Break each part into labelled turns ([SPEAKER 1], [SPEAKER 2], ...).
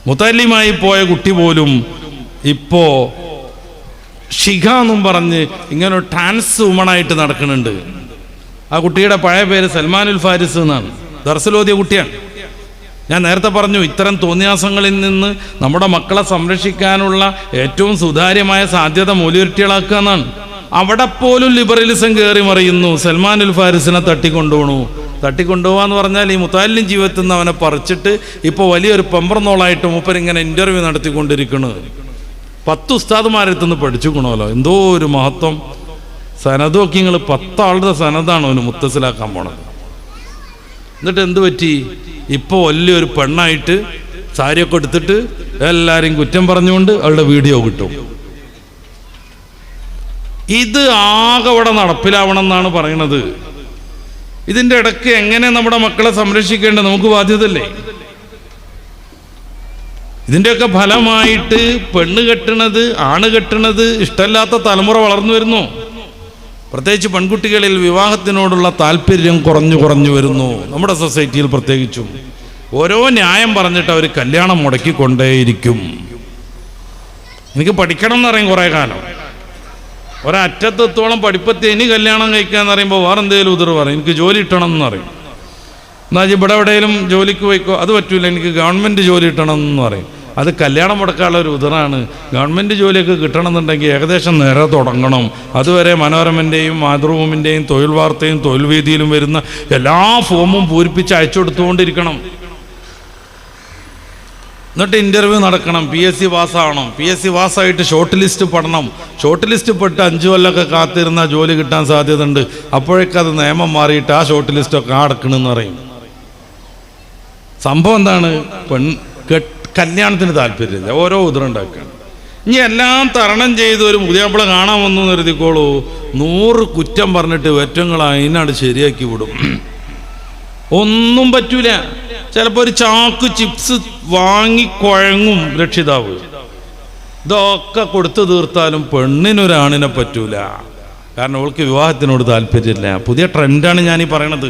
[SPEAKER 1] മുത്തല്ലിമായി പോയ കുട്ടി പോലും ഇപ്പോ ഷിഖ എന്നും പറഞ്ഞ് ഇങ്ങനെ ഒരു ട്രാൻസ് വുമണായിട്ട് നടക്കുന്നുണ്ട്. ആ കുട്ടിയുടെ പഴയ പേര് സൽമാനുൽ ഫാരിസ് എന്നാണ്. ദർസിലോതിയ കുട്ടിയാണ്. ഞാൻ നേരത്തെ പറഞ്ഞു, ഇത്തരം തോന്നിയാസങ്ങളിൽ നിന്ന് നമ്മുടെ മക്കളെ സംരക്ഷിക്കാനുള്ള ഏറ്റവും സുതാര്യമായ സാധ്യത മൗലികട്ടികളാക്കുക എന്നാണ്. അവിടെ പോലും ലിബറലിസം കയറി മറിയുന്നു. സൽമാനുൽ ഫാരിസിനെ തട്ടിക്കൊണ്ടുപോകാന്ന് പറഞ്ഞാൽ ഈ മുത്തല്ലിം ജീവിതത്തിൽ നിന്ന് അവനെ പറിച്ചിട്ട് ഇപ്പോൾ വലിയൊരു പെമ്പർന്നോളായിട്ട് മൂപ്പരിങ്ങനെ ഇൻ്റർവ്യൂ നടത്തിക്കൊണ്ടിരിക്കുന്നു. 10 ഉസ്താദുമാരെത്തുനിന്ന് പഠിച്ചുക്കണമല്ലോ. എന്തോ ഒരു മഹത്വം. സനദൊക്കെ നിങ്ങൾ 10 ആളുടെ സനദാണ് അവന് മുത്തസിലാക്കാൻ പോണത്. എന്നിട്ട് എന്ത് പറ്റി? ഇപ്പോൾ വലിയൊരു പെണ്ണായിട്ട് സാരിയൊക്കെ എടുത്തിട്ട് എല്ലാവരെയും കുറ്റം പറഞ്ഞുകൊണ്ട് അവളുടെ വീഡിയോ കിട്ടും. ഇത് ആകെ അവിടെ നടപ്പിലാവണം എന്നാണ് പറയുന്നത്. ഇതിൻ്റെ ഇടയ്ക്ക് എങ്ങനെ നമ്മുടെ മക്കളെ സംരക്ഷിക്കേണ്ടത് നമുക്ക് ബാധ്യതയല്ലേ? ഇതിൻ്റെയൊക്കെ ഫലമായിട്ട് പെണ്ണ് കെട്ടണത്, ആണ് കെട്ടണത് ഇഷ്ടമില്ലാത്ത തലമുറ വളർന്നു വരുന്നു. പ്രത്യേകിച്ച് പെൺകുട്ടികളിൽ വിവാഹത്തിനോടുള്ള താല്പര്യം കുറഞ്ഞു വരുന്നു. നമ്മുടെ സൊസൈറ്റിയിൽ പ്രത്യേകിച്ചും ഓരോ ന്യായം പറഞ്ഞിട്ട് അവർ കല്യാണം മുടക്കിക്കൊണ്ടേയിരിക്കും. എനിക്ക് പഠിക്കണം എന്ന് പറയും കുറേ കാലം. ഒരറ്റത്തെത്തോളം പഠിപ്പത്തി ഇനി കല്യാണം കഴിക്കാന്ന് പറയുമ്പോൾ വേറെ എന്തെങ്കിലും ഉതിർ പറയും. എനിക്ക് ജോലി കിട്ടണം എന്ന് പറയും. എന്നാൽ ഇവിടെ എവിടെയെങ്കിലും ജോലിക്ക് പോയിക്കോ, അത് പറ്റൂല, എനിക്ക് ഗവൺമെൻറ് ജോലി കിട്ടണം എന്ന് പറയും. അത് കല്യാണം മുടക്കാനുള്ള ഒരു ഉതിറാണ്. ഗവൺമെൻറ് ജോലിയൊക്കെ കിട്ടണമെന്നുണ്ടെങ്കിൽ ഏകദേശം നേരെ തുടങ്ങണം. അതുവരെ മനോരമൻ്റെയും മാതൃഭൂമിൻ്റെയും തൊഴിൽ വാർത്തയും തൊഴിൽ വേദിയിലും വരുന്ന എല്ലാ ഫോമും പൂരിപ്പിച്ച് അയച്ചു കൊടുത്തുകൊണ്ടിരിക്കണം. എന്നിട്ട് ഇൻ്റർവ്യൂ നടക്കണം. PSC പാസ്സാവണം. PSC പാസ്സായിട്ട് ഷോർട്ട് ലിസ്റ്റ് പെടണം. ഷോർട്ട് ലിസ്റ്റ് പെട്ട് 5 കൊല്ലമൊക്കെ കാത്തിരുന്നാൽ ജോലി കിട്ടാൻ സാധ്യത ഉണ്ട്. അപ്പോഴേക്കത് നിയമം മാറിയിട്ട് ആ ഷോർട്ട് ലിസ്റ്റൊക്കെ അടക്കണമെന്ന് പറയും. സംഭവം എന്താണ്? കല്യാണത്തിന് താല്പര്യമില്ല, ഓരോ ഉദരണ്ടാക്കുകയാണ്. ഇനി എല്ലാം തരണം ചെയ്ത് ഒരു പുതിയാപ്പിള കാണാൻ വന്നു നിർത്തിക്കോളൂ, 100 കുറ്റം പറഞ്ഞിട്ട് വെറ്റങ്ങൾ അതിനാണ് ശരിയാക്കി വിടും. ഒന്നും പറ്റൂല. ചിലപ്പോൾ ഒരു ചാക്ക് ചിപ്സ് വാങ്ങിക്കുഴങ്ങും രക്ഷിതാവ്. ഇതൊക്കെ കൊടുത്തു തീർത്താലും പെണ്ണിനൊരാണിനെ പറ്റൂല. കാരണം അവൾക്ക് വിവാഹത്തിനോട് താല്പര്യമില്ല. പുതിയ ട്രെൻഡാണ് ഞാനീ പറയണത്.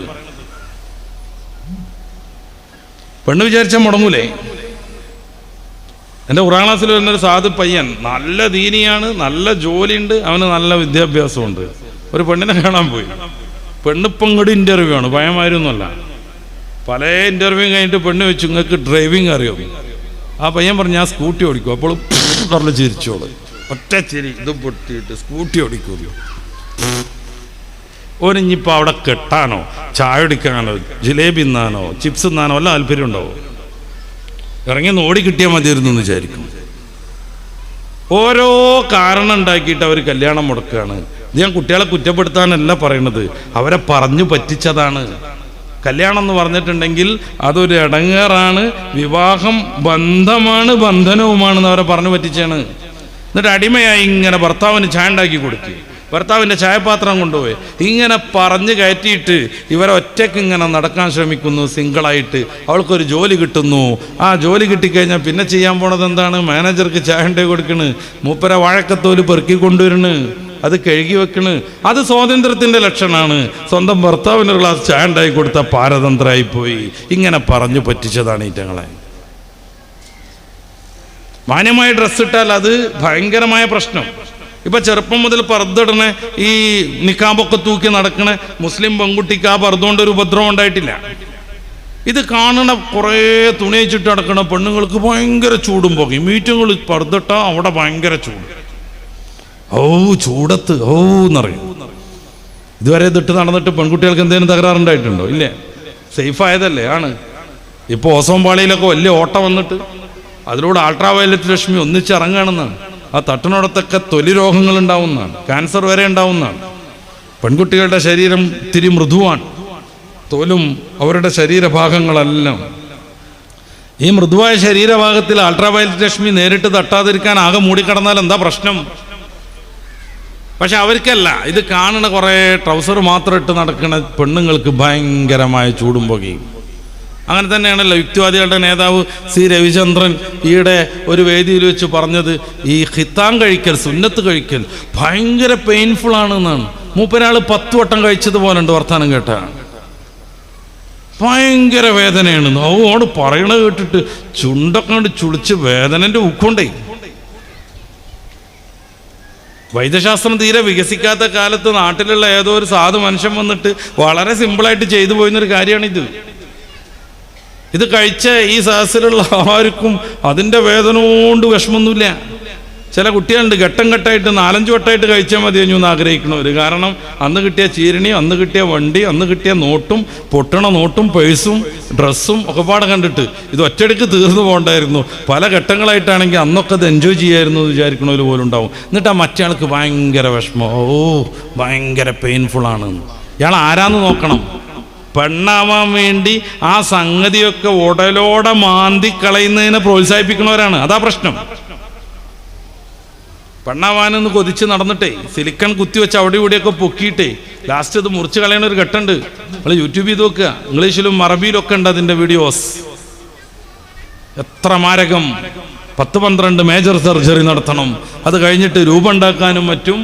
[SPEAKER 1] പെണ്ണ് വിചാരിച്ചാൽ മുടങ്ങൂലേ? എൻ്റെ ഖുർആൻ ക്ലാസ്സിൽ വരുന്നൊരു സാധു പയ്യൻ, നല്ല ദീനിയാണ്, നല്ല ജോലിയുണ്ട്, അവന് നല്ല വിദ്യാഭ്യാസമുണ്ട്. ഒരു പെണ്ണിനെ കാണാൻ പോയി. പെണ്ണിപ്പം ഇങ്ങോട്ട് ഇൻ്റർവ്യൂ ആണ്, ഭയമായിരുന്നല്ല. പല ഇൻ്റർവ്യൂ കഴിഞ്ഞിട്ട് പെണ്ണ് വെച്ചു, നിങ്ങൾക്ക് ഡ്രൈവിംഗ് അറിയോ? ആ പയ്യൻ പറഞ്ഞു, ഞാൻ സ്കൂട്ടി ഓടിക്കും. അപ്പോൾ പറഞ്ഞ് ചിരിച്ചോളൂ, ഒറ്റ ചിരി, ഇത് പൊട്ടിയിട്ട് സ്കൂട്ടി ഓടിക്കുമല്ലോ. ഓനിഞ്ഞിപ്പോൾ അവിടെ കെട്ടാനോ ചായ കുടിക്കാനോ ജിലേബി തിന്നാനോ ചിപ്സ് തിന്നാനോ വല്ല താല്പര്യം ഉണ്ടാവോ? ഇറങ്ങി ഓടി കിട്ടിയാൽ മതിയായിരുന്നു എന്ന് വിചാരിക്കും. ഓരോ കാരണം ഉണ്ടാക്കിയിട്ട് അവർ കല്യാണം മുടക്കുകയാണ്. ഇത് ഞാൻ കുട്ടികളെ കുറ്റപ്പെടുത്താനല്ല പറയണത്, അവരെ പറഞ്ഞു പറ്റിച്ചതാണ്. കല്യാണം എന്ന് പറഞ്ഞിട്ടുണ്ടെങ്കിൽ അതൊരു ഇടങ്ങേറാണ്, വിവാഹം ബന്ധമാണ്, ബന്ധനവുമാണെന്ന് അവരെ പറഞ്ഞു പറ്റിച്ചാണ്. എന്നിട്ട് അടിമയായി ഇങ്ങനെ ഭർത്താവിന് ചായ ഉണ്ടാക്കി കൊടുക്കുക, ഭർത്താവിൻ്റെ ചായപാത്രം കൊണ്ടുപോയി ഇങ്ങനെ പറഞ്ഞ് കയറ്റിയിട്ട് ഇവരെ ഒറ്റയ്ക്ക് ഇങ്ങനെ നടക്കാൻ ശ്രമിക്കുന്നു. സിംഗിളായിട്ട് അവൾക്കൊരു ജോലി കിട്ടുന്നു. ആ ജോലി കിട്ടിക്കഴിഞ്ഞാൽ പിന്നെ ചെയ്യാൻ പോണത് എന്താണ്? മാനേജർക്ക് ചായ ഉണ്ടാക്കി കൊടുക്കണ്, മൂപ്പര വാഴക്കത്തോല് പെറുക്കി കൊണ്ടുവരണ്, അത് കഴുകി വെക്കണ്. അത് സ്വാതന്ത്ര്യത്തിൻ്റെ ലക്ഷണമാണ്. സ്വന്തം ഭർത്താവിന് ഒരു ഗ്ലാസ് ചായ ഉണ്ടാക്കി കൊടുത്ത പാരതന്ത്രമായിപ്പോയി. ഇങ്ങനെ പറഞ്ഞു പറ്റിച്ചതാണ് ഈറ്റങ്ങളെ. മാന്യമായ ഡ്രസ്സ് ഇട്ടാൽ അത് ഭയങ്കരമായ പ്രശ്നം. ഇപ്പം ചെറുപ്പം മുതൽ പർദ്ദടണ ഈ നിക്കാബൊക്കെ തൂക്കി നടക്കണ മുസ്ലിം പെൺകുട്ടിക്ക് ആ പർദ്ദ കൊണ്ട് ഒരു ഉപദ്രവം ഉണ്ടായിട്ടില്ല. ഇത് കാണണ കുറേ തുണി വെച്ചിട്ട് നടക്കണ പെണ്ണുങ്ങൾക്ക് ഭയങ്കര ചൂടും പോകും. മീറ്റുകൾ പർദ്ദട്ട അവിടെ ഭയങ്കര ചൂട്, ചൂടത്ത് എന്നറിയും. ഇതുവരെ ഇതിട്ട് നടന്നിട്ട് പെൺകുട്ടികൾക്ക് എന്തെങ്കിലും തകരാറുണ്ടായിട്ടുണ്ടോ? ഇല്ലേ, സേഫ് ആയതല്ലേ ആണ്. ഇപ്പോൾ ഓസോൺ പാളിയിലൊക്കെ വലിയ ഓട്ടം വന്നിട്ട് അതിലൂടെ അൾട്രാ വയലറ്റ് രശ്മി ഒന്നിച്ചിറങ്ങുകയാണെന്നാണ്. ആ തട്ടിനോടത്തൊക്കെ തൊലി രോഗങ്ങൾ ഉണ്ടാവുന്നതാണ്, ക്യാൻസർ വരെ ഉണ്ടാവുന്നതാണ്. പെൺകുട്ടികളുടെ ശരീരം ഇത്തിരി മൃദുവാണ്, തോലും അവരുടെ ശരീരഭാഗങ്ങളെല്ലാം. ഈ മൃദുവായ ശരീരഭാഗത്തിൽ അൾട്രാ വയലറ്റ് രശ്മി നേരിട്ട് തട്ടാതിരിക്കാൻ ആകെ മൂടിക്കിടന്നാൽ എന്താ പ്രശ്നം? പക്ഷെ അവർക്കല്ല, ഇത് കാണുന്ന കുറേ ട്രൗസർ മാത്രം ഇട്ട് നടക്കുന്ന പെണ്ണുങ്ങൾക്ക് ഭയങ്കരമായ ചൂടും പുകയും. അങ്ങനെ തന്നെയാണല്ലോ യുക്തിവാദികളുടെ നേതാവ് സി രവിചന്ദ്രൻ ഈയിടെ ഒരു വേദിയിൽ വെച്ച് പറഞ്ഞത്, ഈ ഖിത്താൻ കഴിക്കൽ, സുന്നത്ത് കഴിക്കൽ ഭയങ്കര പെയിൻഫുൾ ആണെന്നാണ്. മൂപ്പരാൾ 10 വട്ടം കഴിച്ചതുപോലെ ഉണ്ട് വർത്താനം കേട്ടാണ്. ഭയങ്കര വേദനയാണ്. അവോട് പറയണ കേട്ടിട്ട് ചുണ്ടൊക്കെ കൊണ്ട് ചുളിച്ച് വേദനൻ്റെ ഉക്കൊണ്ടേ. വൈദ്യശാസ്ത്രം തീരെ വികസിക്കാത്ത കാലത്ത് നാട്ടിലുള്ള ഏതോ ഒരു സാധു മനുഷ്യൻ വന്നിട്ട് വളരെ സിമ്പിളായിട്ട് ചെയ്തു പോയിരുന്നൊരു കാര്യമാണിത്. ഇത് കഴിച്ച ഈ സദസ്സിലുള്ള ആർക്കും അതിൻ്റെ വേദന കൊണ്ട് വിഷമമൊന്നുമില്ല. ചില കുട്ടികളുണ്ട് ഘട്ടം ഘട്ടമായിട്ട് 4-5 വട്ടമായിട്ട് കഴിച്ചാൽ മതി എന്ന് ആഗ്രഹിക്കണവർ. കാരണം അന്ന് കിട്ടിയ ചീരണിയും അന്ന് കിട്ടിയ വണ്ടി അന്ന് കിട്ടിയ നോട്ടും പൊട്ടണ നോട്ടും പേഴ്സും ഡ്രസ്സും ഒക്കെ പാടെ കണ്ടിട്ട് ഇത് ഒറ്റയടിക്ക് തീർന്നു പോകണ്ടായിരുന്നു. പല ഘട്ടങ്ങളായിട്ടാണെങ്കിൽ അന്നൊക്കെ അത് എൻജോയ് ചെയ്യായിരുന്നു എന്ന് വിചാരിക്കണവർ പോലും ഉണ്ടാവും. എന്നിട്ട് ആ മറ്റേ ആൾക്ക് ഭയങ്കര വിഷമം, ഭയങ്കര പെയിൻഫുള്ളാണ്. ഇയാൾ ആരാന്ന് നോക്കണം. പെണ്ണാവാൻ വേണ്ടി ആ സംഗതിയൊക്കെ ഉടലോടെ മാന്തി കളയുന്നതിനെ പ്രോത്സാഹിപ്പിക്കുന്നവരാണ്. അതാ പ്രശ്നം. പെണ്ണാവാനെന്ന് കൊതിച്ച് നടന്നിട്ടേ സിലിക്കൺ കുത്തിവെച്ച് അവിടെ ഇവിടെയൊക്കെ പൊക്കിയിട്ടേ ലാസ്റ്റ് ഇത് മുറിച്ച് കളയണ ഒരു ഘട്ടമുണ്ട്. നമ്മൾ യൂട്യൂബ് ചെയ്ത് നോക്കുക, ഇംഗ്ലീഷിലും അറബിയിലൊക്കെ ഉണ്ട് അതിൻ്റെ വീഡിയോസ്. എത്ര മാരകം! 10-12 മേജർ സർജറി നടത്തണം. അത് കഴിഞ്ഞിട്ട് രൂപം ഉണ്ടാക്കാനും മറ്റും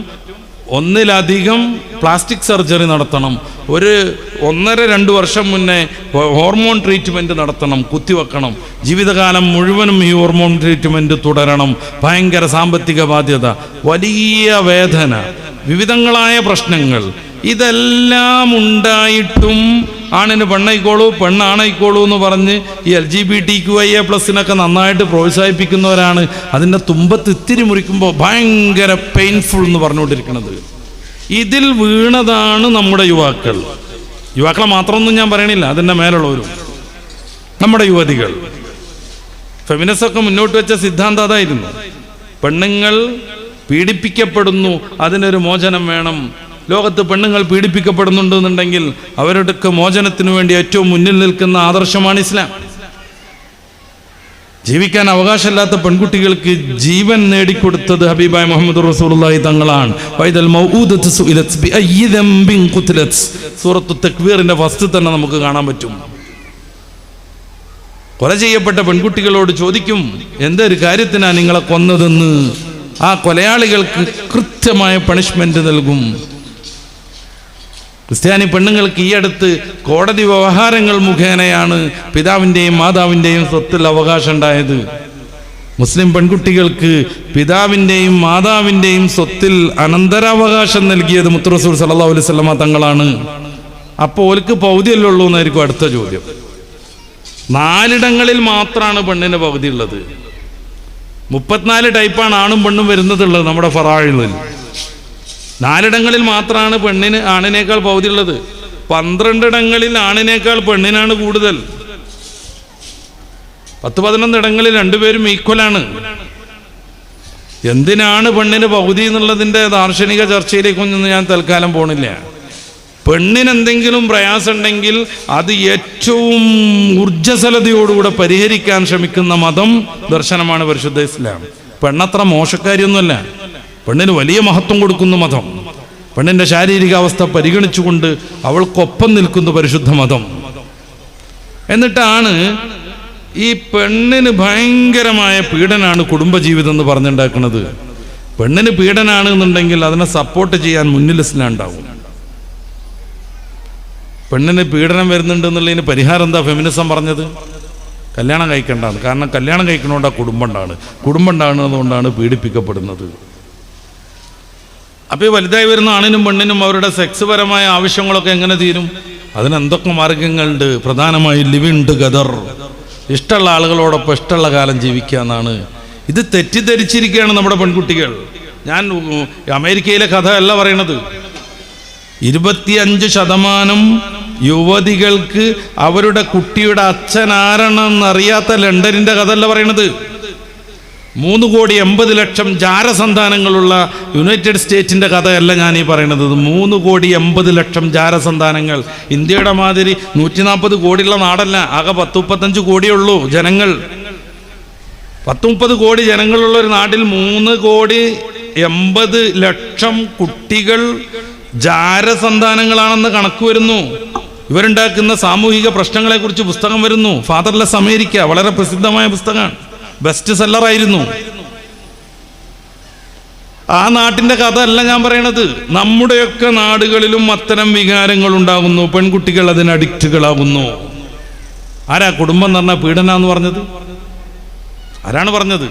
[SPEAKER 1] ഒന്നിലധികം പ്ലാസ്റ്റിക് സർജറി നടത്തണം. 1.5-2 വർഷം മുന്നേ ഹോർമോൺ ട്രീറ്റ്മെൻറ്റ് നടത്തണം, കുത്തിവെക്കണം. ജീവിതകാലം മുഴുവനും ഈ ഹോർമോൺ ട്രീറ്റ്മെൻറ്റ് തുടരണം. ഭയങ്കര സാമ്പത്തിക ബാധ്യത, വലിയ വേദന, വിവിധങ്ങളായ പ്രശ്നങ്ങൾ. ഇതെല്ലാം ഉണ്ടായിട്ടും ആണിന് പെണ്ണായിക്കോളൂ പെണ്ണാണായിക്കോളൂ എന്ന് പറഞ്ഞ് ഈ LGBTQIA+ നന്നായിട്ട് പ്രോത്സാഹിപ്പിക്കുന്നവരാണ് അതിൻ്റെ തുമ്പത്ത് ഇത്തിരി മുറിക്കുമ്പോൾ ഭയങ്കര പെയിൻഫുൾ എന്ന് പറഞ്ഞുകൊണ്ടിരിക്കുന്നത്. ഇതിൽ വീണതാണ് നമ്മുടെ യുവാക്കളെ മാത്രമൊന്നും ഞാൻ പറയണില്ല, അതിൻ്റെ മേലുള്ളവരും നമ്മുടെ യുവതികൾ. ഫെമിനിസ്റ്റൊക്കെ മുന്നോട്ട് വെച്ച സിദ്ധാന്തം അതായിരുന്നു. പെണ്ണുങ്ങൾ പീഡിപ്പിക്കപ്പെടുന്നു, അതിനൊരു മോചനം വേണം. ലോകത്ത് പെണ്ണുങ്ങൾ പീഡിപ്പിക്കപ്പെടുന്നുണ്ടെന്നുണ്ടെങ്കിൽ അവരുടെയൊക്കെ മോചനത്തിനു വേണ്ടി ഏറ്റവും മുന്നിൽ നിൽക്കുന്ന ആദർശമാണ് ഇസ്ലാം. ജീവിക്കാൻ അവകാശമില്ലാത്ത പെൺകുട്ടികൾക്ക് ജീവൻ നേടിക്കൊടുത്തത് ഹബീബായ മുഹമ്മദ് റസൂലുള്ളാഹി തങ്ങളാണ്. വൈദൽ മൗഊദതു സുഇലത് ബിഅയ്യി ദംബിൻ ഖുതിലത് സൂറത്തു തക്വീറിന്റെ ഫസ്റ്റ് തന്നെ നമുക്ക് കാണാൻ പറ്റും. കൊല ചെയ്യപ്പെട്ട പെൺകുട്ടികളോട് ചോദിക്കും, എന്തൊരു കാര്യത്തിനാണ് നിങ്ങളെ കൊന്നതെന്ന്. ആ കൊലയാളികൾക്ക് കൃത്യമായ പണിഷ്മെന്റ് നൽകും. ക്രിസ്ത്യാനി പെണ്ണുങ്ങൾക്ക് ഈ അടുത്ത് കോടതി വ്യവഹാരങ്ങൾ മുഖേനയാണ് പിതാവിൻ്റെയും മാതാവിൻ്റെയും സ്വത്തിൽ അവകാശം ഉണ്ടായത്. മുസ്ലിം പെൺകുട്ടികൾക്ക് പിതാവിൻ്റെയും മാതാവിൻ്റെയും സ്വത്തിൽ അനന്തരാവകാശം നൽകിയത് മുത്ത് റസൂൽ സല്ലല്ലാഹു അലൈഹി വസല്ലമ തങ്ങളാണ്. അപ്പോൾ ഓർക്ക് പൗതിയല്ലേ ഉള്ളൂ എന്നായിരിക്കും അടുത്ത ചോദ്യം. 4 മാത്രമാണ് പെണ്ണിന് പകുതി ഉള്ളത്. 34 ടൈപ്പാണ് ആണും പെണ്ണും വരുന്നതുള്ളത് നമ്മുടെ ഫറായിലിൽ. 4 മാത്രമാണ് പെണ്ണിന് ആണിനേക്കാൾ പകുതി ഉള്ളത്. 12 ആണിനേക്കാൾ പെണ്ണിനാണ് കൂടുതൽ. 10-11 രണ്ടുപേരും ഈക്വലാണ്. എന്തിനാണ് പെണ്ണിന് പകുതി എന്നുള്ളതിൻ്റെ ദാർശനിക ചർച്ചയിലേക്കൊന്നും ഞാൻ തൽക്കാലം പോണില്ല. പെണ്ണിന് എന്തെങ്കിലും പ്രയാസമുണ്ടെങ്കിൽ അത് ഏറ്റവും ഊർജ്ജസ്വലതയോടുകൂടെ പരിഹരിക്കാൻ ശ്രമിക്കുന്ന മതം ദർശനമാണ് പരിശുദ്ധ ഇസ്ലാം. പെണ്ണത്ര മോശക്കാരിയൊന്നുമല്ല, പെണ്ണിന് വലിയ മഹത്വം കൊടുക്കുന്ന മതം. പെണ്ണിൻ്റെ ശാരീരികാവസ്ഥ പരിഗണിച്ചുകൊണ്ട് അവൾക്കൊപ്പം നിൽക്കുന്ന പരിശുദ്ധ മതം. എന്നിട്ടാണ് ഈ പെണ്ണിന് ഭയങ്കരമായ പീഡനാണ് കുടുംബജീവിതം എന്ന് പറഞ്ഞുണ്ടാക്കുന്നത്. പെണ്ണിന് പീഡനാണ് എന്നുണ്ടെങ്കിൽ അതിനെ സപ്പോർട്ട് ചെയ്യാൻ മുന്നിൽ ഇസ്ലാം ഉണ്ടാവും. പെണ്ണിന് പീഡനം വരുന്നുണ്ട് എന്നുള്ളതിന് പരിഹാരം എന്താ ഫെമിനിസം പറഞ്ഞത്? കല്യാണം കഴിക്കേണ്ടതാണ്. കാരണം കല്യാണം കഴിക്കണോണ്ടാ കുടുംബം ഉണ്ടാകുന്നതുകൊണ്ടാണ് പീഡിപ്പിക്കപ്പെടുന്നത്. അപ്പോൾ ഈ വലുതായി വരുന്ന ആണിനും പെണ്ണിനും അവരുടെ സെക്സ് പരമായ ആവശ്യങ്ങളൊക്കെ എങ്ങനെ തീരും? അതിനെന്തൊക്കെ മാർഗങ്ങളുണ്ട്? പ്രധാനമായി ലിവിങ് ടുഗദർ, ഇഷ്ടമുള്ള ആളുകളോടൊപ്പം ഇഷ്ടമുള്ള കാലം ജീവിക്കുക എന്നാണ്. ഇത് തെറ്റിദ്ധരിച്ചിരിക്കുകയാണ് നമ്മുടെ പെൺകുട്ടികൾ. ഞാൻ അമേരിക്കയിലെ കഥ അല്ല പറയണത്. 25% യുവതികൾക്ക് അവരുടെ കുട്ടിയുടെ അച്ഛൻ ആരാണെന്നറിയാത്ത ലണ്ടനിൻ്റെ കഥ അല്ല പറയണത്. 3,80,00,000 ജാരസന്താനങ്ങളുള്ള യുണൈറ്റഡ് സ്റ്റേറ്റിൻ്റെ കഥയല്ല ഞാൻ ഈ പറയണത്. 3,80,00,000 ജാരസന്താനങ്ങൾ. ഇന്ത്യയുടെ മാതിരി 140 കോടിയുള്ള നാടല്ല, ആകെ 10-35 കോടിയേ ഉള്ളൂ ജനങ്ങൾ. 10-30 കോടി ജനങ്ങളുള്ള ഒരു നാട്ടിൽ 3,80,00,000 കുട്ടികൾ ജാരസന്താനങ്ങളാണെന്ന് കണക്ക് വരുന്നു. ഇവരുണ്ടാക്കുന്ന സാമൂഹിക പ്രശ്നങ്ങളെക്കുറിച്ച് പുസ്തകം വരുന്നു. ഫാദർലെസ് അമേരിക്ക, വളരെ പ്രസിദ്ധമായ പുസ്തകമാണ്, ബെസ്റ്റ് സെല്ലറായിരുന്നു. ആ നാട്ടിൻ്റെ കഥ അല്ല ഞാൻ പറയണത്. നമ്മുടെയൊക്കെ നാടുകളിലും അത്തരം വികാരങ്ങൾ ഉണ്ടാകുന്നു. പെൺകുട്ടികൾ അതിന് അഡിക്റ്റുകളാകുന്നു. ആരാ കുടുംബം എന്ന് പറഞ്ഞാൽ പീഡനാന്ന് പറഞ്ഞത്? ആരാണ് പറഞ്ഞത്?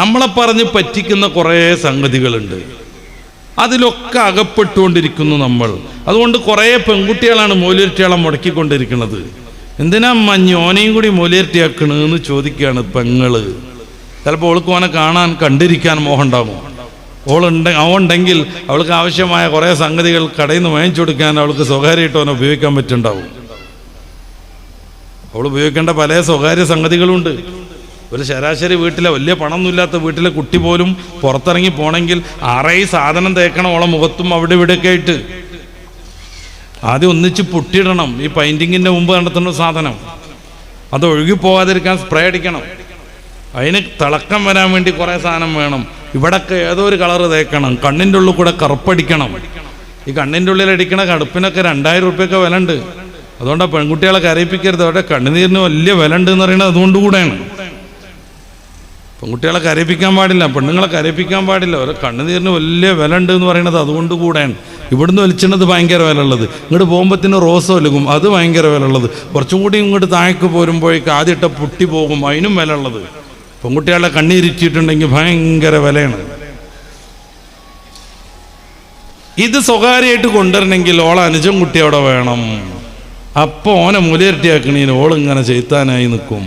[SPEAKER 1] നമ്മളെ പറഞ്ഞ് പറ്റിക്കുന്ന കുറേ സംഗതികളുണ്ട്, അതിലൊക്കെ അകപ്പെട്ടുകൊണ്ടിരിക്കുന്നു നമ്മൾ. അതുകൊണ്ട് കുറേ പെൺകുട്ടികളാണ് മൂല്യർട്ടിയാളെ മുടക്കിക്കൊണ്ടിരിക്കുന്നത്. എന്തിനാ ഓനെയും കൂടി മൂല്യർട്ടിയാക്കണെന്ന് ചോദിക്കുകയാണ് പെങ്ങള്. ചിലപ്പോൾ അവൾക്ക് ഓനെ കാണാൻ കണ്ടിരിക്കാൻ മോഹം ഉണ്ടാകും. അവളുണ്ടെങ്കിൽ അവൾക്ക് ആവശ്യമായ കുറേ സംഗതികൾ കടയിൽ നിന്ന് വാങ്ങിച്ചു കൊടുക്കാൻ അവൾക്ക് സ്വകാര്യമായിട്ട് അവനെ ഉപയോഗിക്കാൻ പറ്റുന്നുണ്ടാവും. അവൾ ഉപയോഗിക്കേണ്ട പല സ്വകാര്യ സംഗതികളുണ്ട്. ഒരു ശരാശരി വീട്ടിലെ വലിയ പണമൊന്നുമില്ലാത്ത വീട്ടിലെ കുട്ടി പോലും പുറത്തിറങ്ങി പോണെങ്കിൽ ആറേഴ് സാധനം തേക്കണം അവളെ മുഖത്തും അവിടെ ഇവിടെയൊക്കെ ആയിട്ട്. ആദ്യം ഒന്നിച്ച് പൊട്ടിയിടണം. ഈ പെയിന്റിങ്ങിന്റെ മുമ്പ് നടത്തുന്ന സാധനം അത് ഒഴുകി പോകാതിരിക്കാൻ സ്പ്രേ അടിക്കണം. അതിന് തിളക്കം വരാൻ വേണ്ടി കുറേ സാധനം വേണം. ഇവിടൊക്കെ ഏതോ ഒരു കളറ് തേക്കണം. കണ്ണിൻ്റെ ഉള്ളിൽ കൂടെ കറുപ്പടിക്കണം. ഈ കണ്ണിൻ്റെ ഉള്ളിൽ അടിക്കണ കടുപ്പിനൊക്കെ 2000 രൂപയൊക്കെ വില ഉണ്ട്. അതുകൊണ്ടാണ് പെൺകുട്ടികളെ കരയിപ്പിക്കരുത്. അവരുടെ കണ്ണുനീരിന് വലിയ വില ഉണ്ട് എന്ന് പറയുന്നത് അതുകൊണ്ടുകൂടെയാണ്. പെൺകുട്ടികളെ കരയിപ്പിക്കാൻ പാടില്ല, പെണ്ണുങ്ങളെ കരയിപ്പിക്കാൻ പാടില്ല. അവരെ കണ്ണുനീരിന് വലിയ വില ഉണ്ട് എന്ന് പറയുന്നത് അതുകൊണ്ട് കൂടെയാണ്. ഇവിടുന്ന് വലിച്ചിടുന്നത് ഭയങ്കര വില ഉള്ളത്, ഇങ്ങോട്ട് പോകുമ്പോഴത്തേന് റോസ് ഒലുകും, അത് ഭയങ്കര വില ഉള്ളത്. കുറച്ചും കൂടി ഇങ്ങോട്ട് താഴേക്ക് പോരുമ്പോഴേക്ക് ആദ്യത്തെ പൊട്ടി പോകും, അതിനും വില ഉള്ളത്. പെൺകുട്ടികളെ കണ്ണീരിറ്റിട്ടുണ്ടെങ്കിൽ ഭയങ്കര വിലയാണ്. ഇത് സ്വകാര്യമായിട്ട് കൊണ്ടുവരണമെങ്കിൽ ഓളെ അനുജൻ കുട്ടി അവിടെ വേണം. അപ്പോൾ ഓനെ മൂലയിരട്ടിയാക്കണീന് ഓളിങ്ങനെ ചെയ്ത്താനായി നിൽക്കും.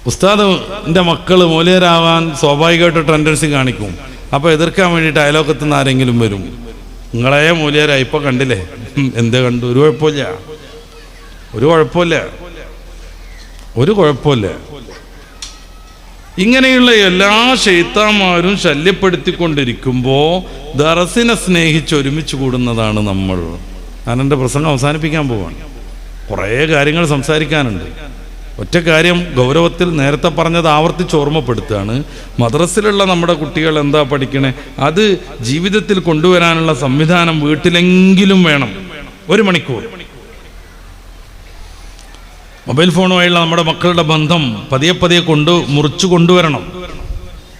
[SPEAKER 1] ഉസ്താദ് എൻ്റെ മക്കൾ മൂലയരാവാൻ സ്വാഭാവികമായിട്ട് ടെൻഡൻസി കാണിക്കും. അപ്പോൾ എതിർക്കാൻ വേണ്ടിയിട്ട് അയലോക്കത്തു നിന്ന് ആരെങ്കിലും വരും. നിങ്ങളെ മൂലയരാ ഇപ്പം കണ്ടില്ലേ, എന്തേ കണ്ടു? ഒരു കുഴപ്പമില്ല, ഒരു കുഴപ്പമില്ല, ഒരു കുഴപ്പമില്ല. ഇങ്ങനെയുള്ള എല്ലാ ശൈത്താന്മാരും ശല്യപ്പെടുത്തിക്കൊണ്ടിരിക്കുമ്പോൾ ദറസിനെ സ്നേഹിച്ച് ഒരുമിച്ച് കൂടുന്നതാണ് നമ്മൾ. ഞാൻ എൻ്റെ പ്രസംഗം അവസാനിപ്പിക്കാൻ പോവാണ്. കുറേ കാര്യങ്ങൾ സംസാരിക്കാനുണ്ട്. ഒറ്റ കാര്യം ഗൗരവത്തിൽ നേരത്തെ പറഞ്ഞത് ആവർത്തിച്ച് ഓർമ്മപ്പെടുത്തുകയാണ്. മദ്രസിലുള്ള നമ്മുടെ കുട്ടികൾ എന്താ പഠിക്കണേ, അത് ജീവിതത്തിൽ കൊണ്ടുവരാനുള്ള സംവിധാനം വീട്ടിലെങ്കിലും വേണം. 1 മണിക്കൂർ മൊബൈൽ ഫോണുമായുള്ള നമ്മുടെ മക്കളുടെ ബന്ധം പതിയെ പതിയെ മുറിച്ചു കൊണ്ടുവരണം.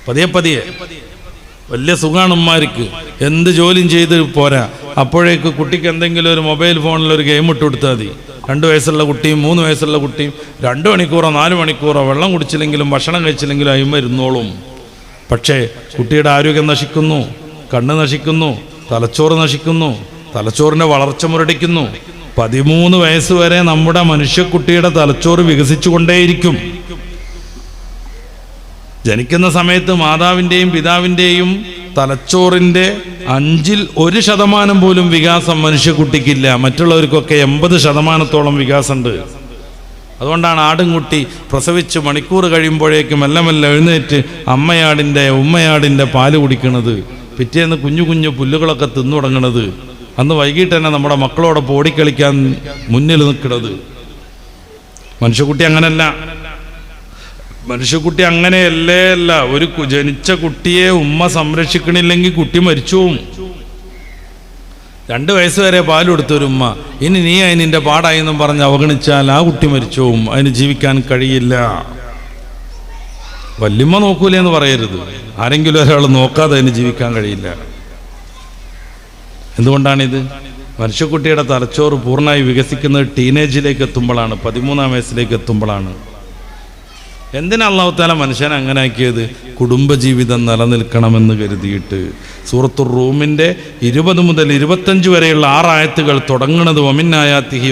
[SPEAKER 1] പതിയെ പതിയെ. വലിയ സുഖമാണ് ഉമ്മാർക്ക്, എന്ത് ജോലിയും ചെയ്ത് പോരാ. അപ്പോഴേക്ക് കുട്ടിക്ക് എന്തെങ്കിലും ഒരു മൊബൈൽ ഫോണിൽ ഒരു ഗെയിം ഇട്ട് കൊടുത്താൽ മതി. 2 വയസ്സുള്ള കുട്ടിയും 3 വയസ്സുള്ള കുട്ടിയും 2 മണിക്കൂറോ 4 മണിക്കൂറോ വെള്ളം കുടിച്ചില്ലെങ്കിലും ഭക്ഷണം കഴിച്ചില്ലെങ്കിലും അയിമ ഇരുന്നോളും. പക്ഷേ കുട്ടിയുടെ ആരോഗ്യം നശിക്കുന്നു, കണ്ണ് നശിക്കുന്നു, തലച്ചോറ് നശിക്കുന്നു, തലച്ചോറിൻ്റെ വളർച്ച മുരടിക്കുന്നു. 13 വയസ്സ് വരെ നമ്മുടെ മനുഷ്യക്കുട്ടിയുടെ തലച്ചോറ് വികസിച്ചു കൊണ്ടേയിരിക്കും. ജനിക്കുന്ന സമയത്ത് മാതാവിൻ്റെയും പിതാവിൻ്റെയും തലച്ചോറിൻ്റെ 1% പോലും വികാസം മനുഷ്യക്കുട്ടിക്കില്ല. മറ്റുള്ളവർക്കൊക്കെ 80% വികാസമുണ്ട്. അതുകൊണ്ടാണ് ആടുംകുട്ടി പ്രസവിച്ച് മണിക്കൂർ കഴിയുമ്പോഴേക്കും മെല്ലെ മെല്ലെ എഴുന്നേറ്റ് ഉമ്മയാടിൻ്റെ പാല് കുടിക്കുന്നത്, പിറ്റേന്ന് കുഞ്ഞു കുഞ്ഞു പുല്ലുകളൊക്കെ തിന്നു തുടങ്ങുന്നത്, അന്ന് വൈകിട്ട് തന്നെ നമ്മുടെ മക്കളോടൊപ്പം ഓടിക്കളിക്കാൻ മുന്നിൽ നിൽക്കുന്നത്. മനുഷ്യക്കുട്ടി അങ്ങനല്ല. മനുഷ്യക്കുട്ടി അങ്ങനെയല്ല. ഒരു ജനിച്ച കുട്ടിയെ ഉമ്മ സംരക്ഷിക്കണില്ലെങ്കിൽ കുട്ടി മരിച്ചു പോവും. 2 വയസ്സ് വരെ പാൽ കൊടുത്തൊരു ഉമ്മ ഇനി നീ അതിനിൻ്റെ പാടായി എന്നും പറഞ്ഞ് അവഗണിച്ചാൽ ആ കുട്ടി മരിച്ചു പോവും. അതിന് ജീവിക്കാൻ കഴിയില്ല. വല്യമ്മ നോക്കൂലേ എന്ന് പറയരുത്. ആരെങ്കിലും ഒരാൾ നോക്കാതെ അതിന് ജീവിക്കാൻ കഴിയില്ല. എന്തുകൊണ്ടാണിത്? മനുഷ്യക്കുട്ടിയുടെ തലച്ചോറ് പൂർണ്ണമായി വികസിക്കുന്നത് ടീനേജിലേക്ക് എത്തുമ്പോഴാണ്, 13-ാം വയസ്സിലേക്ക് എത്തുമ്പോഴാണ്. എന്തിനാ അല്ലാഹു തആല മനുഷ്യനെ അങ്ങനെ ആക്കിയത്? കുടുംബജീവിതം നിലനിൽക്കണമെന്ന് കരുതിയിട്ട്. സൂറത്തുർ റൂമിൻ്റെ 20 മുതൽ 25 വരെയുള്ള 6 ആയത്തുകൾ തുടങ്ങുന്നത് ഒമിന്നായാത്തിഹി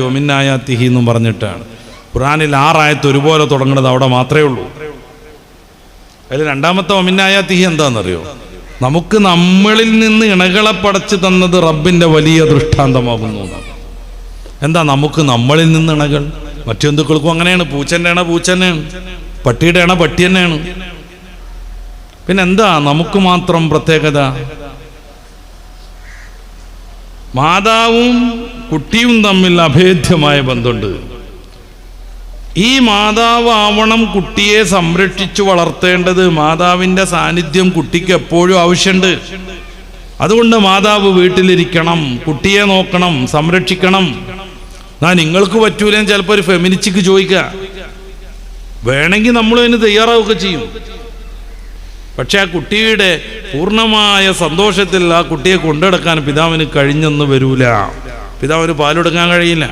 [SPEAKER 1] എന്നും പറഞ്ഞിട്ടാണ്. ഖുർആനിൽ 6 ആയത്ത് ഒരുപോലെ തുടങ്ങുന്നത് അവിടെ മാത്രമേ ഉള്ളൂ. അതിൽ രണ്ടാമത്തെ ഒമിന്നായാത്തിഹി എന്താണെന്നറിയോ? നമുക്ക് നമ്മളിൽ നിന്ന് ഇണകളെ പടച്ചു തന്നത് റബ്ബിൻ്റെ വലിയ ദൃഷ്ടാന്തമാകുന്നു. എന്താ നമുക്ക് നമ്മളിൽ നിന്ന് ഇണകൾ? മറ്റു ജന്തുക്കൾക്കും അങ്ങനെയാണ്. പൂച്ചൻ്റെ ഇണ പൂച്ച തന്നെയാണ്, പട്ടിയുടെ ഇണ പട്ടി തന്നെയാണ്. പിന്നെന്താ നമുക്ക് മാത്രം പ്രത്യേകത? മാതാവും കുട്ടിയും തമ്മിൽ അഭേദ്യമായ ബന്ധമുണ്ട്. ഈ മാതാവ് ആവണം കുട്ടിയെ സംരക്ഷിച്ചു വളർത്തേണ്ടത്. മാതാവിൻ്റെ സാന്നിധ്യം കുട്ടിക്ക് എപ്പോഴും ആവശ്യമുണ്ട്. അതുകൊണ്ട് മാതാവ് വീട്ടിലിരിക്കണം, കുട്ടിയെ നോക്കണം, സംരക്ഷിക്കണം. നിങ്ങൾക്ക് പറ്റൂലെന്ന് ചിലപ്പോൾ ഒരു ഫെമിനിസ്റ്റിക്ക് ചോദിക്കുക. വേണമെങ്കിൽ നമ്മൾ അതിന് തയ്യാറാവുക ചെയ്യും. പക്ഷെ ആ കുട്ടിയുടെ പൂർണ്ണമായ സന്തോഷത്തിൽ ആ കുട്ടിയെ കൊണ്ടുനടക്കാൻ പിതാവിന് കഴിഞ്ഞെന്ന് വരൂല. പിതാവിന് പാലെടുക്കാൻ കഴിയില്ല,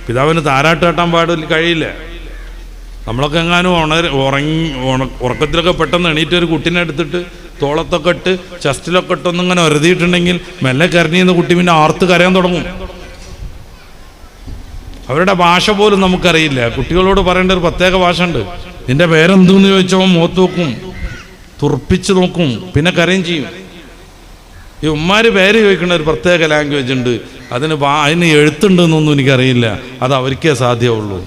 [SPEAKER 1] പിതാവിന് താരാട്ട് കെട്ടാൻ കഴിയില്ല. നമ്മളൊക്കെ എങ്ങാനും ഉറക്കത്തിലൊക്കെ പെട്ടെന്ന് എണീറ്റ് ഒരു കുട്ടീനെ എടുത്തിട്ട് തോളത്തൊക്കെ ഇട്ട് ചെസ്റ്റിലൊക്കെ ഇട്ടൊന്നിങ്ങനെ ഒരതിയിട്ടുണ്ടെങ്കിൽ മെല്ലെ കരഞ്ഞിരുന്ന കുട്ടി പിന്നെ ആർത്ത് കരയാൻ തുടങ്ങും. അവരുടെ ഭാഷ പോലും നമുക്കറിയില്ല. കുട്ടികളോട് പറയേണ്ട ഒരു പ്രത്യേക ഭാഷ ഉണ്ട്. നിന്റെ പേരെന്തെന്ന് ചോദിച്ചവൻ മുഖത്ത് നോക്കും, തുറപ്പിച്ച് നോക്കും, പിന്നെ കരയും ചെയ്യും. ഈ ഉമ്മാര് പേര് ചോദിക്കുന്ന ഒരു പ്രത്യേക ലാംഗ്വേജ് ഉണ്ട്. അതിന് എഴുത്തുണ്ടെന്നൊന്നും എനിക്കറിയില്ല, അത് അവർക്കേ സാധ്യമുള്ളൂ.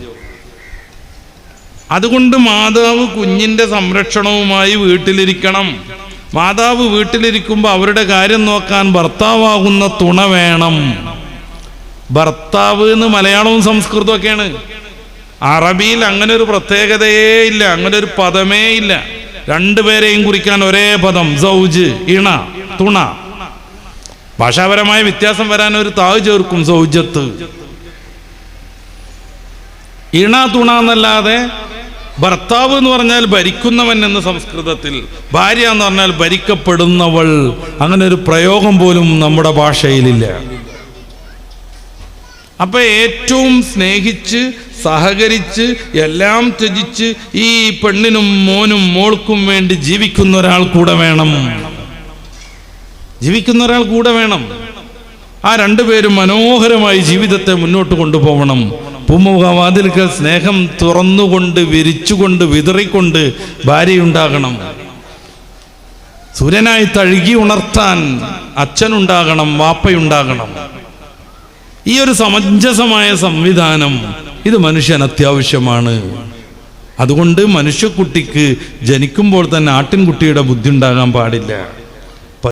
[SPEAKER 1] അതുകൊണ്ട് മാതാവ് കുഞ്ഞിൻ്റെ സംരക്ഷണവുമായി വീട്ടിലിരിക്കണം. മാതാവ് വീട്ടിലിരിക്കുമ്പോൾ അവരുടെ കാര്യം നോക്കാൻ ഭർത്താവാകുന്ന തുണ വേണം. ഭർത്താവ് എന്ന് മലയാളവും സംസ്കൃതവും ഒക്കെയാണ്. അറബിയിൽ അങ്ങനെ ഒരു പ്രത്യേകതയേ ഇല്ല, അങ്ങനെ ഒരു പദമേ ഇല്ല. രണ്ടുപേരെയും കുറിക്കാൻ ഒരേ പദം, സൗജ്, ഇണ, തുണ. ഭാഷാപരമായ വ്യത്യാസം വരാൻ ഒരു താവ് ചേർക്കും, സൗജത്ത്. ഇണ, തുണ എന്നല്ലാതെ ഭർത്താവ് എന്ന് പറഞ്ഞാൽ ഭരിക്കുന്നവൻ എന്ന് സംസ്കൃതത്തിൽ, ഭാര്യ എന്ന് പറഞ്ഞാൽ ഭരിക്കപ്പെടുന്നവൾ, അങ്ങനെ ഒരു പ്രയോഗം പോലും നമ്മുടെ ഭാഷയിലില്ല. അപ്പൊ ഏറ്റവും സ്നേഹിച്ച് സഹകരിച്ച് എല്ലാം ത്യജിച്ച് ഈ പെണ്ണിനും മോനും മോൾക്കും വേണ്ടി ജീവിക്കുന്ന ഒരാൾ കൂടെ വേണം. ആ രണ്ടുപേരും മനോഹരമായി ജീവിതത്തെ മുന്നോട്ട് കൊണ്ടുപോകണം. പൂമുഖവാതിൽക്കൽ സ്നേഹം തുറന്നുകൊണ്ട് വിരിച്ചുകൊണ്ട് വിതറിക്കൊണ്ട് ഭാര്യയുണ്ടാകണം. സൂര്യനായി തഴുകി ഉണർത്താൻ അച്ഛനുണ്ടാകണം, വാപ്പയുണ്ടാകണം. ഈ ഒരു സമഞ്ജസമായ സംവിധാനം ഇത് മനുഷ്യന് അത്യാവശ്യമാണ്. അതുകൊണ്ട് മനുഷ്യക്കുട്ടിക്ക് ജനിക്കുമ്പോൾ തന്നെ ആട്ടിൻകുട്ടിയുടെ ബുദ്ധി ഉണ്ടാകാൻ പാടില്ല.